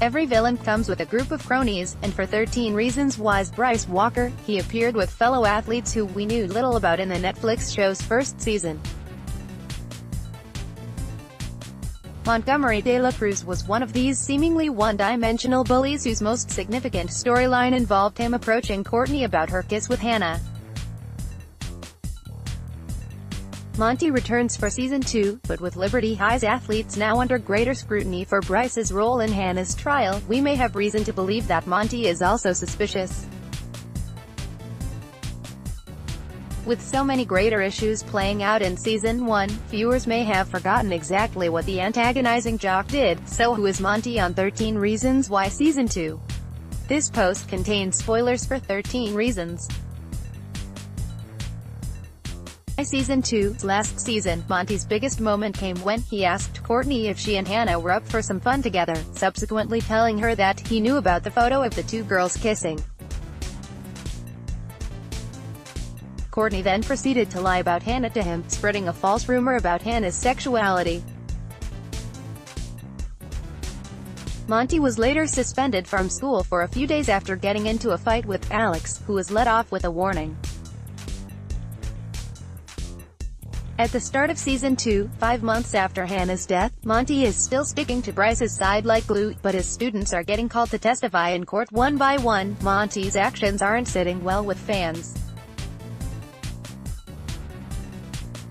Every villain comes with a group of cronies, and for 13 Reasons Why's Bryce Walker, he appeared with fellow athletes who we knew little about in the Netflix show's first season. Montgomery de la Cruz was one of these seemingly one-dimensional bullies whose most significant storyline involved him approaching Courtney about her kiss with Hannah. Monty returns for Season 2, but with Liberty High's athletes now under greater scrutiny for Bryce's role in Hannah's trial, we may have reason to believe that Monty is also suspicious. With so many greater issues playing out in Season 1, viewers may have forgotten exactly what the antagonizing Jock did, so who is Monty on 13 Reasons Why Season 2? This post contains spoilers for 13 Reasons. Season 2, last season, Monty's biggest moment came when he asked Courtney if she and Hannah were up for some fun together, subsequently telling her that he knew about the photo of the two girls kissing. Courtney then proceeded to lie about Hannah to him, spreading a false rumor about Hannah's sexuality. Monty was later suspended from school for a few days after getting into a fight with Alex, who was let off with a warning. At the start of Season 2, 5 months after Hannah's death, Monty is still sticking to Bryce's side like glue, but his students are getting called to testify in court one by one. Monty's actions aren't sitting well with fans.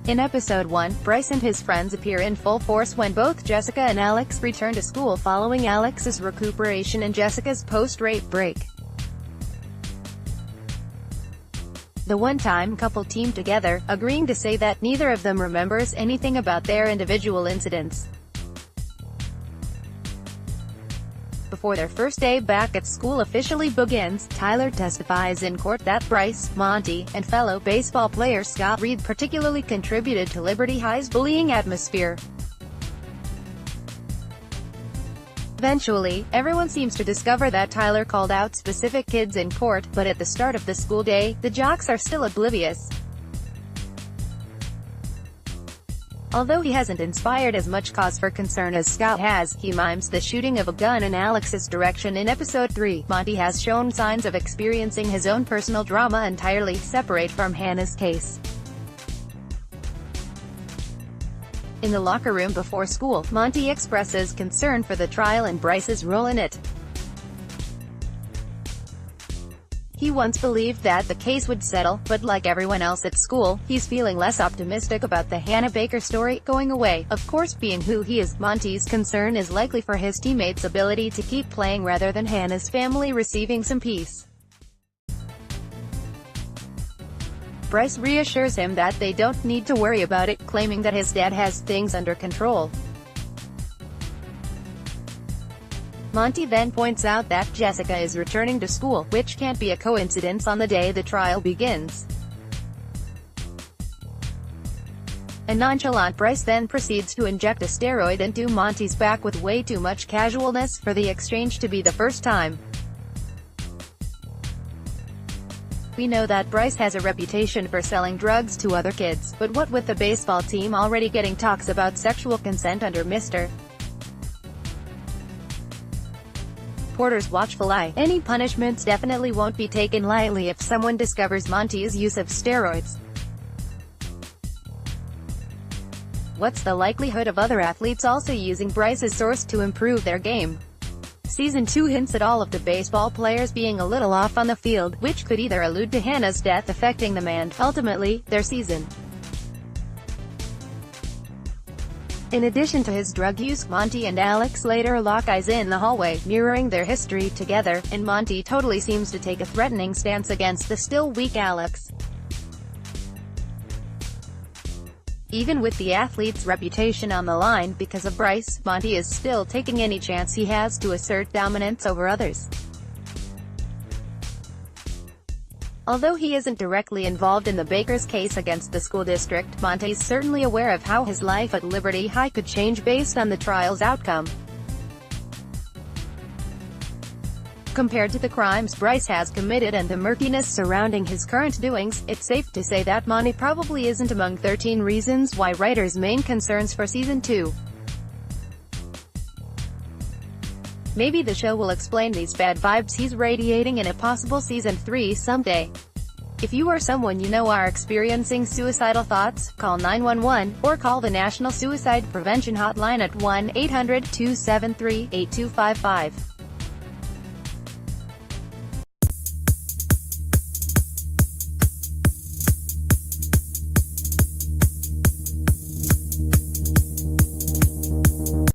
In Episode 1, Bryce and his friends appear in full force when both Jessica and Alex return to school following Alex's recuperation and Jessica's post-rape break. The one-time couple teamed together, agreeing to say that neither of them remembers anything about their individual incidents. Before their first day back at school officially begins, Tyler testifies in court that Bryce, Monty, and fellow baseball player Scott Reed particularly contributed to Liberty High's bullying atmosphere. Eventually, everyone seems to discover that Tyler called out specific kids in court, but at the start of the school day, the jocks are still oblivious. Although he hasn't inspired as much cause for concern as Scott has, he mimes the shooting of a gun in Alex's direction in Episode 3. Monty has shown signs of experiencing his own personal drama entirely separate from Hannah's case. In the locker room before school, Monty expresses concern for the trial and Bryce's role in it. He once believed that the case would settle, but like everyone else at school, he's feeling less optimistic about the Hannah Baker story going away. Of course, being who he is, Monty's concern is likely for his teammates' ability to keep playing rather than Hannah's family receiving some peace. Bryce reassures him that they don't need to worry about it, claiming that his dad has things under control. Monty then points out that Jessica is returning to school, which can't be a coincidence on the day the trial begins. A nonchalant Bryce then proceeds to inject a steroid into Monty's back with way too much casualness for the exchange to be the first time. We know that Bryce has a reputation for selling drugs to other kids, but what with the baseball team already getting talks about sexual consent under Mr. Porter's watchful eye, any punishments definitely won't be taken lightly if someone discovers Monty's use of steroids. What's the likelihood of other athletes also using Bryce's source to improve their game? Season 2 hints at all of the baseball players being a little off on the field, which could either allude to Hannah's death affecting them and, ultimately, their season. In addition to his drug use, Monty and Alex later lock eyes in the hallway, mirroring their history together, and Monty totally seems to take a threatening stance against the still weak Alex. Even with the athlete's reputation on the line because of Bryce, Monty is still taking any chance he has to assert dominance over others. Although he isn't directly involved in the Baker's case against the school district, Monty's certainly aware of how his life at Liberty High could change based on the trial's outcome. Compared to the crimes Bryce has committed and the murkiness surrounding his current doings, it's safe to say that Monty probably isn't among 13 Reasons Why writers' main concerns for Season 2. Maybe the show will explain these bad vibes he's radiating in a possible season 3 someday. If you or someone you know are experiencing suicidal thoughts, call 911, or call the National Suicide Prevention Hotline at 1-800-273-8255.